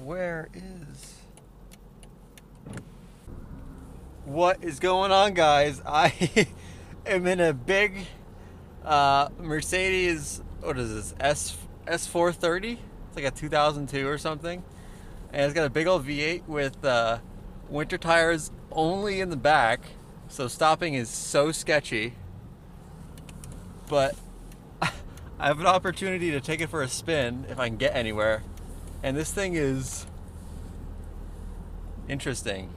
Where is... What is going on, guys? I am in a big Mercedes, what is this, S430? It's like a 2002 or something. And it's got a big old V8 with winter tires only in the back. So stopping is so sketchy. But I have an opportunity to take it for a spin if I can get anywhere. And this thing is interesting.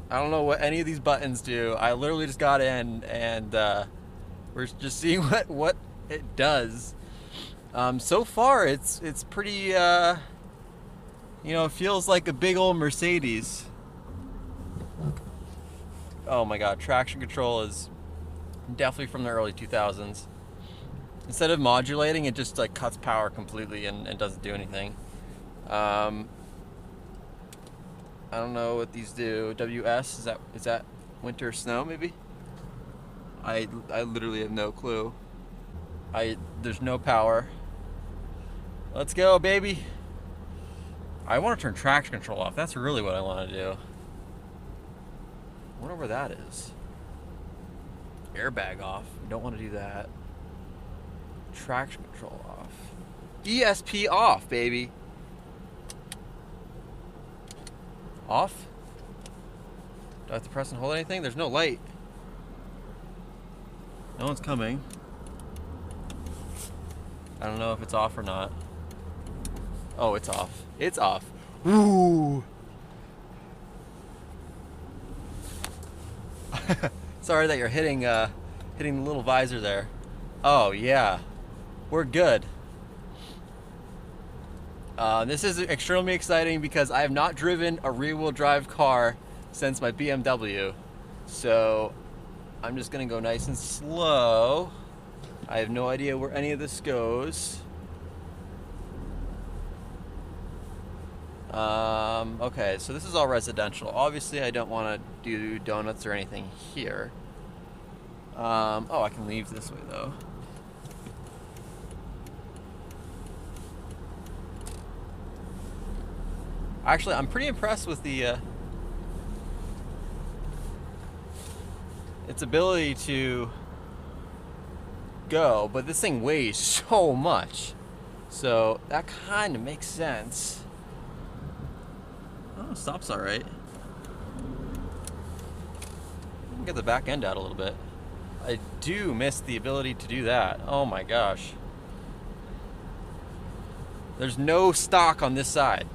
I don't know what any of these buttons do. I literally just got in and we're just seeing what it does. So far it's pretty, you know, it feels like a big old Mercedes. Oh my god, traction control is definitely from the early 2000s. Instead of modulating, it just like cuts power completely and doesn't do anything. I don't know what these do. WS, is that winter snow maybe? I literally have no clue. There's no power. Let's go, baby. I want to turn traction control off. That's really what I want to do. I wonder where that is. Airbag off. Don't want to do that. Traction control off. ESP off, baby. Off? Do I have to press and hold anything? There's no light. No one's coming. I don't know if it's off or not. Oh, it's off. It's off. Woo! Sorry that you're hitting the little visor there. Oh yeah, we're good. This is extremely exciting because I have not driven a rear-wheel drive car since my BMW. So I'm just gonna go nice and slow. I have no idea where any of this goes. Okay, so this is all residential. Obviously I don't want to do donuts or anything here. Oh, I can leave this way though. Actually, I'm pretty impressed with the its ability to go, but this thing weighs so much, so that kind of makes sense. Oh, stop's all right. Get the back end out a little bit. I do miss the ability to do that. Oh my gosh. There's no stock on this side.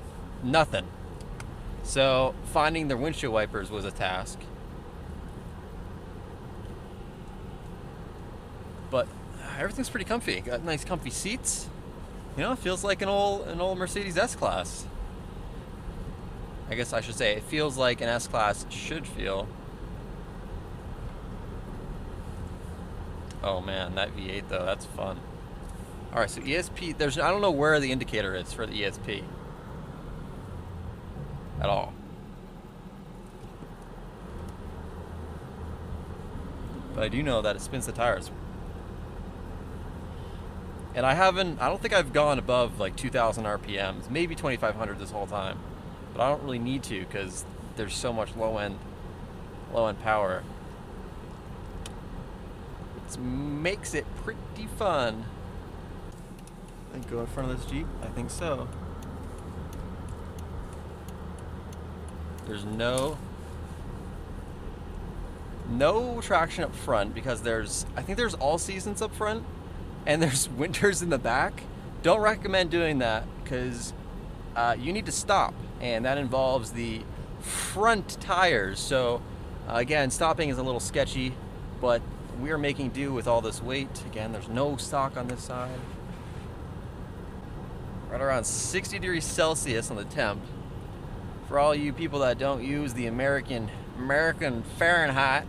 Nothing. So finding their windshield wipers was a task. But everything's pretty comfy. Got nice comfy seats. You know, it feels like an old Mercedes S-Class. I guess I should say it feels like an S-Class should feel. Oh man, that V8 though, that's fun. Alright, so ESP, I don't know where the indicator is for the ESP. At all. But I do know that it spins the tires. And I don't think I've gone above like 2,000 RPMs, maybe 2,500 this whole time. But I don't really need to because there's so much low end power. It makes it pretty fun. I go in front of this Jeep? I think so. There's no traction up front because I think there's all seasons up front and there's winters in the back. Don't recommend doing that because you need to stop, and that involves the front tires. So again, stopping is a little sketchy, but we are making do with all this weight. Again, there's no stock on this side. Right around 60 degrees Celsius on the temp. For all you people that don't use the American Fahrenheit,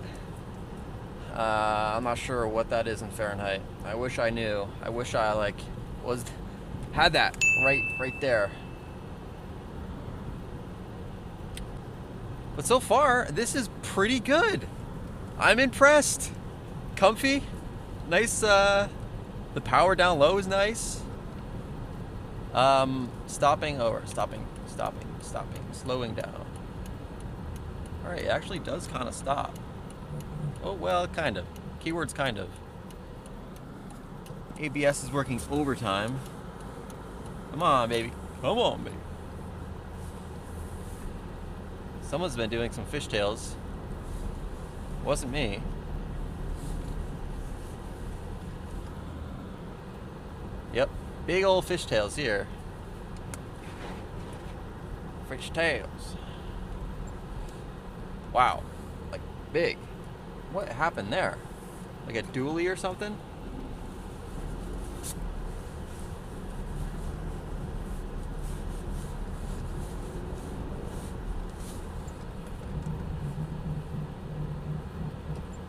I'm not sure what that is in Fahrenheit. I wish I knew. I wish I had that right there. But so far, this is pretty good. I'm impressed. Comfy, nice. The power down low is nice. Stopping. stopping, slowing down. Alright, it actually does kind of stop. Oh, well, kind of. Keywords kind of. ABS is working overtime. Come on, baby. Come on, baby. Someone's been doing some fishtails. Wasn't me. Yep, big old fishtails here. Fishtails. Wow, like big. What happened there? Like a dually or something?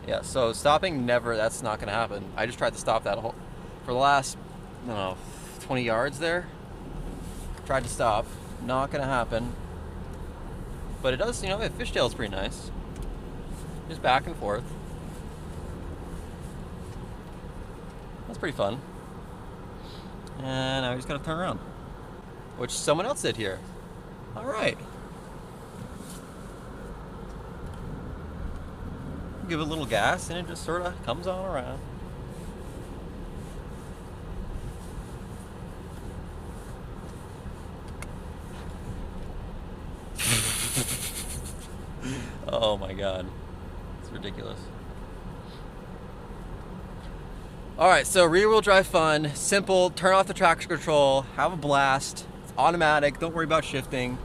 Yeah, so stopping never, that's not gonna happen. I just tried to stop that whole, for the last, I don't know, 20 yards there. Tried to stop, not gonna happen. But it does, you know, the fishtail's pretty nice. Just back and forth. That's pretty fun. And now we just gotta turn around. Which someone else did here. Alright. Give it a little gas and it just sort of comes on around. Oh my god. It's ridiculous. Alright, so rear wheel drive fun, simple, turn off the traction control, have a blast, it's automatic, don't worry about shifting.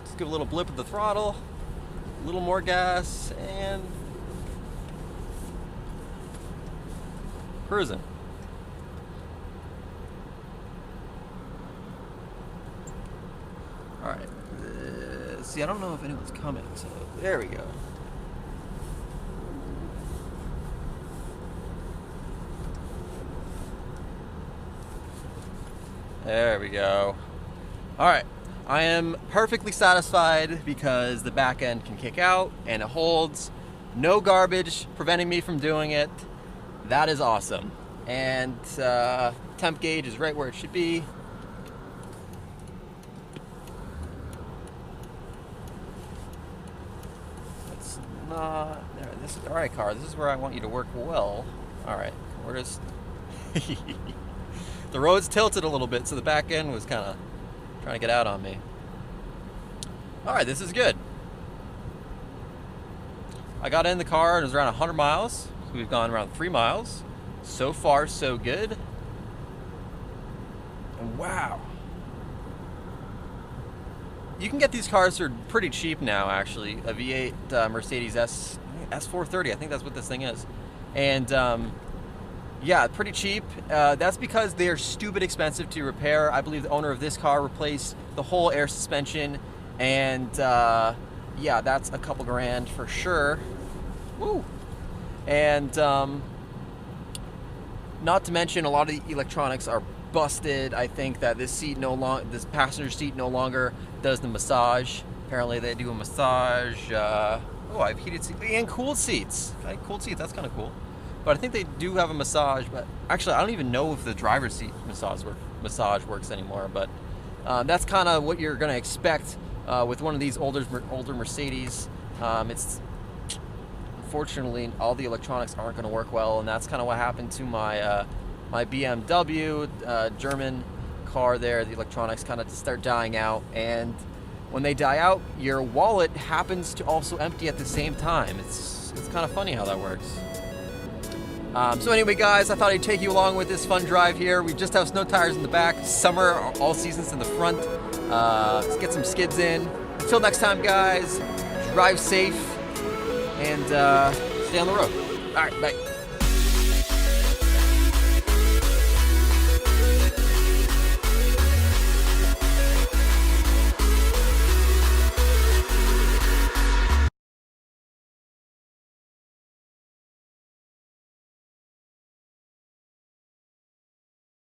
Just give a little blip of the throttle, a little more gas, and cruising. Alright, see, I don't know if anyone's coming, so there we go. There we go. Alright, I am perfectly satisfied because the back end can kick out and it holds. No garbage preventing me from doing it. That is awesome. And temp gauge is right where it should be. It's not there. This is alright, car. This is where I want you to work well. Alright, we're just the road's tilted a little bit, so the back end was kind of trying to get out on me. Alright, this is good. I got in the car and it was around 100 miles. We've gone around 3 miles. So far, so good. And wow. You can get these cars for pretty cheap now, actually. A V8 Mercedes S430, I think that's what this thing is. And yeah, pretty cheap. That's because they're stupid expensive to repair. I believe the owner of this car replaced the whole air suspension. And yeah, that's a couple grand for sure. Woo! And not to mention, a lot of the electronics are busted. I think that this passenger seat no longer does the massage. Apparently, they do a massage. Oh, I have heated seats and cooled seats. Okay, cooled seats. That's kind of cool. But I think they do have a massage. But actually, I don't even know if the driver's seat massage works anymore. But that's kind of what you're going to expect with one of these older Mercedes. It's unfortunately, all the electronics aren't going to work well, and that's kind of what happened to my my BMW German car there. The electronics kind of start dying out, and when they die out, your wallet happens to also empty at the same time. It's kind of funny how that works. So anyway, guys, I thought I'd take you along with this fun drive here. We just have snow tires in the back, summer, all seasons in the front. Let's get some skids in. Until next time, guys, drive safe and stay on the road. All right, bye.